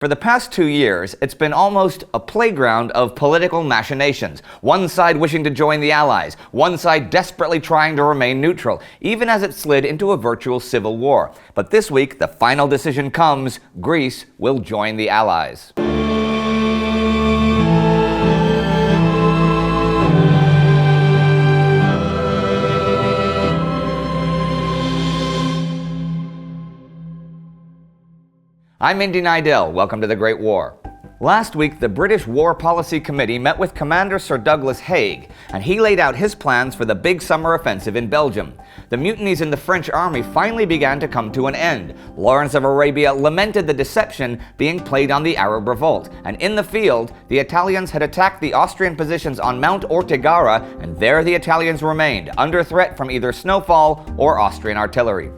For the past 2 years, it's been almost a playground of political machinations. One side wishing to join the Allies, one side desperately trying to remain neutral, even as it slid into a virtual civil war. But this week, the final decision comes: Greece will join the Allies. I'm Indy Nidell. Welcome to the Great War. Last week, the British War Policy Committee met with Commander Sir Douglas Haig, and he laid out his plans for the big summer offensive in Belgium. The mutinies in the French army finally began to come to an end. Lawrence of Arabia lamented the deception being played on the Arab revolt, and in the field, the Italians had attacked the Austrian positions on Mount Ortegara, and there the Italians remained, under threat from either snowfall or Austrian artillery.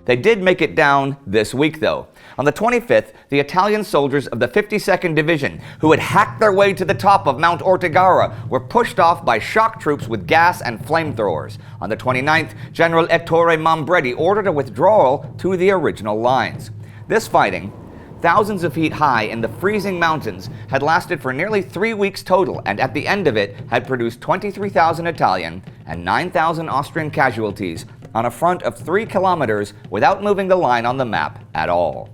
They did make it down this week, though. On the 25th, the Italian soldiers of the 52nd Division, who had hacked their way to the top of Mount Ortegara, were pushed off by shock troops with gas and flamethrowers. On the 29th, General Ettore Mambredi ordered a withdrawal to the original lines. This fighting, thousands of feet high in the freezing mountains, had lasted for nearly 3 weeks total, and at the end of it had produced 23,000 Italian and 9,000 Austrian casualties on a front of 3 kilometers without moving the line on the map at all.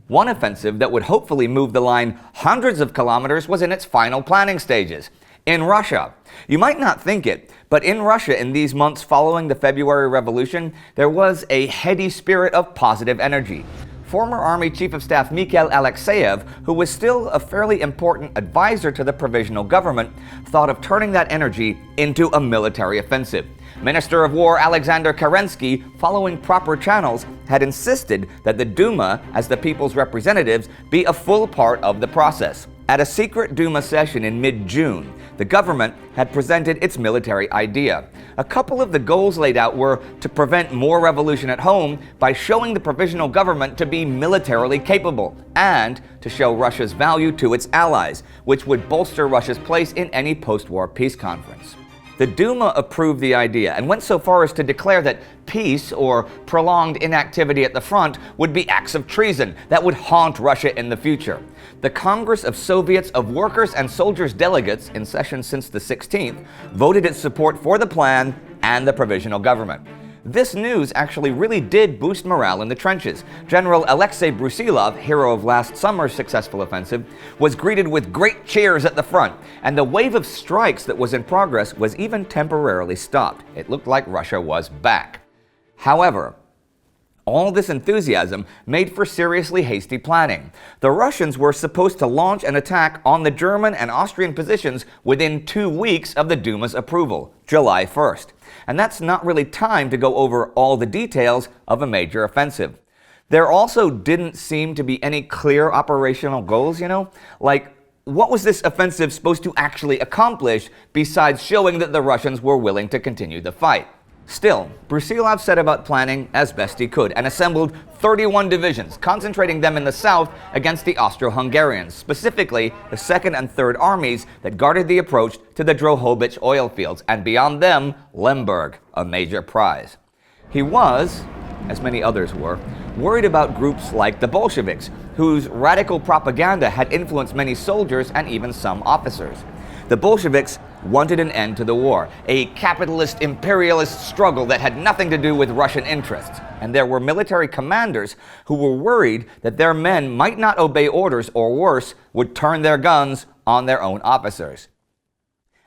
One offensive that would hopefully move the line hundreds of kilometers was in its final planning stages. In Russia. You might not think it, but in Russia in these months following the February Revolution, there was a heady spirit of positive energy. Former Army Chief of Staff Mikhail Alexeyev, who was still a fairly important advisor to the provisional government, thought of turning that energy into a military offensive. Minister of War Alexander Kerensky, following proper channels, had insisted that the Duma, as the people's representatives, be a full part of the process. At a secret Duma session in mid-June, the government had presented its military idea. A couple of the goals laid out were to prevent more revolution at home by showing the provisional government to be militarily capable, and to show Russia's value to its allies, which would bolster Russia's place in any post-war peace conference. The Duma approved the idea and went so far as to declare that peace or prolonged inactivity at the front would be acts of treason that would haunt Russia in the future. The Congress of Soviets of Workers and Soldiers delegates, in session since the 16th, voted its support for the plan and the provisional government. This news actually really did boost morale in the trenches. General Alexei Brusilov, hero of last summer's successful offensive, was greeted with great cheers at the front, and the wave of strikes that was in progress was even temporarily stopped. It looked like Russia was back. However, all this enthusiasm made for seriously hasty planning. The Russians were supposed to launch an attack on the German and Austrian positions within 2 weeks of the Duma's approval, July 1st. And that's not really time to go over all the details of a major offensive. There also didn't seem to be any clear operational goals, Like, what was this offensive supposed to actually accomplish besides showing that the Russians were willing to continue the fight? Still, Brusilov set about planning as best he could and assembled 31 divisions, concentrating them in the south against the Austro-Hungarians, specifically the 2nd and 3rd armies that guarded the approach to the Drohobych oil fields, and beyond them, Lemberg, a major prize. He was, as many others were, worried about groups like the Bolsheviks, whose radical propaganda had influenced many soldiers and even some officers. The Bolsheviks wanted an end to the war, a capitalist imperialist struggle that had nothing to do with Russian interests. And there were military commanders who were worried that their men might not obey orders, or worse, would turn their guns on their own officers.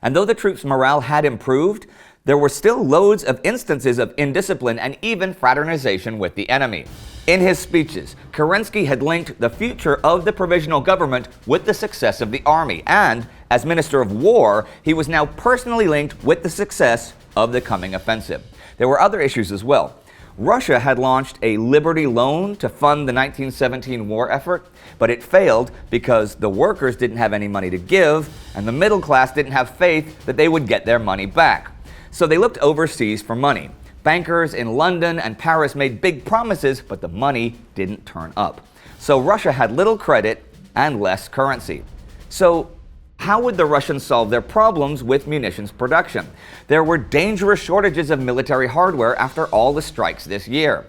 And though the troops' morale had improved, there were still loads of instances of indiscipline and even fraternization with the enemy. In his speeches, Kerensky had linked the future of the provisional government with the success of the army, and as Minister of War, he was now personally linked with the success of the coming offensive. There were other issues as well. Russia had launched a Liberty loan to fund the 1917 war effort, but it failed because the workers didn't have any money to give, and the middle class didn't have faith that they would get their money back. So they looked overseas for money. Bankers in London and Paris made big promises, but the money didn't turn up. So Russia had little credit and less currency. So how would the Russians solve their problems with munitions production? There were dangerous shortages of military hardware after all the strikes this year.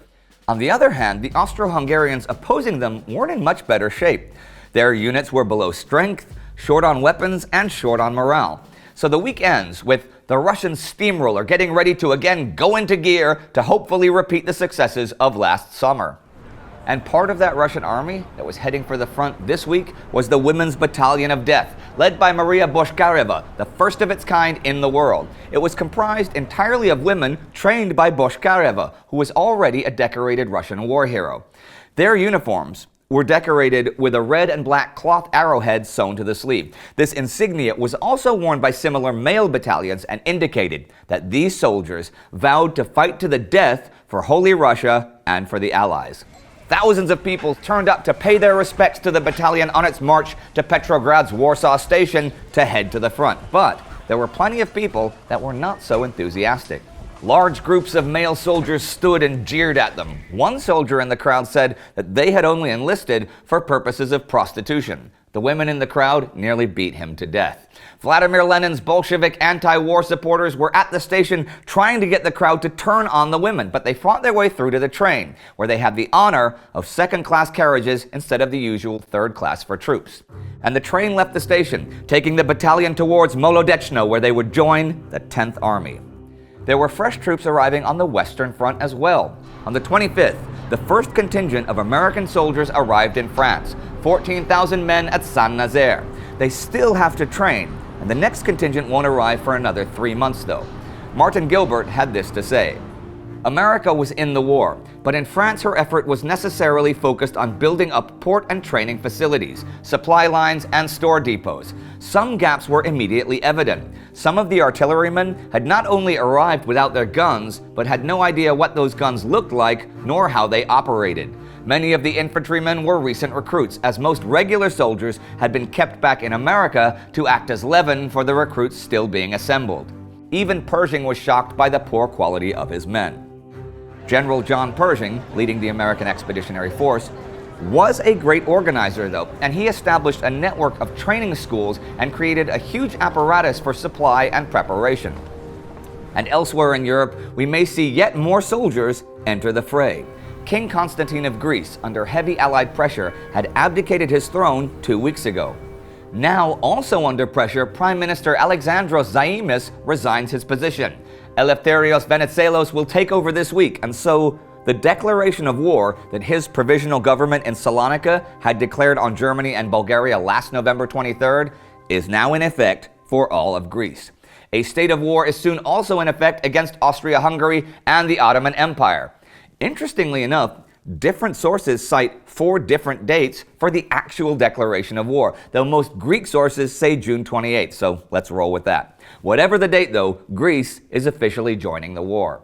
On the other hand, the Austro-Hungarians opposing them weren't in much better shape. Their units were below strength, short on weapons, and short on morale. So the week ends with the Russian steamroller getting ready to again go into gear to hopefully repeat the successes of last summer. And part of that Russian army that was heading for the front this week was the Women's Battalion of Death, led by Maria Boshkareva, the first of its kind in the world. It was comprised entirely of women trained by Boshkareva, who was already a decorated Russian war hero. Their uniforms were decorated with a red and black cloth arrowhead sewn to the sleeve. This insignia was also worn by similar male battalions and indicated that these soldiers vowed to fight to the death for Holy Russia and for the Allies. Thousands of people turned up to pay their respects to the battalion on its march to Petrograd's Warsaw Station to head to the front. But there were plenty of people that were not so enthusiastic. Large groups of male soldiers stood and jeered at them. One soldier in the crowd said that they had only enlisted for purposes of prostitution. The women in the crowd nearly beat him to death. Vladimir Lenin's Bolshevik anti-war supporters were at the station trying to get the crowd to turn on the women, but they fought their way through to the train, where they had the honor of second-class carriages instead of the usual third class for troops. And the train left the station, taking the battalion towards Molodechno, where they would join the 10th Army. There were fresh troops arriving on the Western Front as well. On the 25th, the first contingent of American soldiers arrived in France, 14,000 men at Saint-Nazaire. They still have to train, and the next contingent won't arrive for another 3 months though. Martin Gilbert had this to say: America was in the war, but in France her effort was necessarily focused on building up port and training facilities, supply lines, and store depots. Some gaps were immediately evident. Some of the artillerymen had not only arrived without their guns, but had no idea what those guns looked like, nor how they operated. Many of the infantrymen were recent recruits, as most regular soldiers had been kept back in America to act as leaven for the recruits still being assembled. Even Pershing was shocked by the poor quality of his men. General John Pershing, leading the American Expeditionary Force, was a great organizer though, and he established a network of training schools and created a huge apparatus for supply and preparation. And elsewhere in Europe, we may see yet more soldiers enter the fray. King Constantine of Greece, under heavy Allied pressure, had abdicated his throne 2 weeks ago. Now, also under pressure, Prime Minister Alexandros Zaimis resigns his position. Eleftherios Venizelos will take over this week, and so the declaration of war that his provisional government in Salonika had declared on Germany and Bulgaria last November 23rd is now in effect for all of Greece. A state of war is soon also in effect against Austria-Hungary and the Ottoman Empire. Interestingly enough, different sources cite 4 different dates for the actual declaration of war, though most Greek sources say June 28th, so let's roll with that. Whatever the date though, Greece is officially joining the war.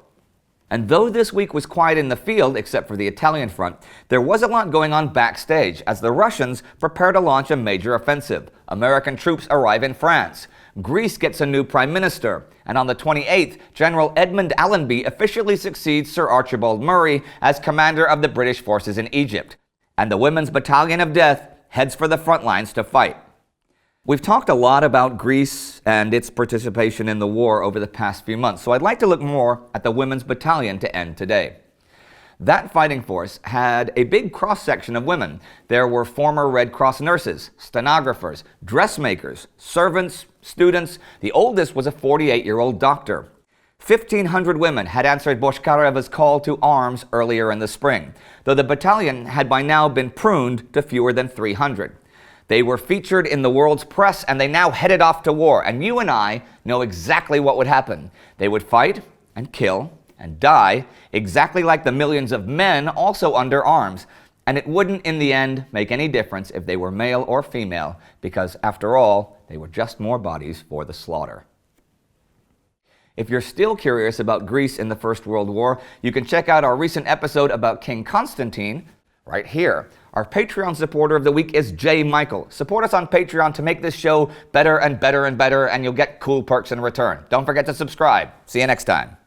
And though this week was quiet in the field, except for the Italian front, there was a lot going on backstage as the Russians prepare to launch a major offensive. American troops arrive in France. Greece gets a new prime minister. And on the 28th, General Edmund Allenby officially succeeds Sir Archibald Murray as commander of the British forces in Egypt. And the Women's Battalion of Death heads for the front lines to fight. We've talked a lot about Greece and its participation in the war over the past few months, so I'd like to look more at the Women's Battalion to end today. That fighting force had a big cross-section of women. There were former Red Cross nurses, stenographers, dressmakers, servants, students. The oldest was a 48-year-old doctor. 1,500 women had answered Boshkareva's call to arms earlier in the spring, though the battalion had by now been pruned to fewer than 300. They were featured in the world's press, and they now headed off to war. And you and I know exactly what would happen. They would fight and kill and die, exactly like the millions of men also under arms. And it wouldn't, in the end, make any difference if they were male or female, because, after all, they were just more bodies for the slaughter. If you're still curious about Greece in the First World War, you can check out our recent episode about King Constantine right here. Our Patreon supporter of the week is J. Michael. Support us on Patreon to make this show better and better and better, and you'll get cool perks in return. Don't forget to subscribe. See you next time.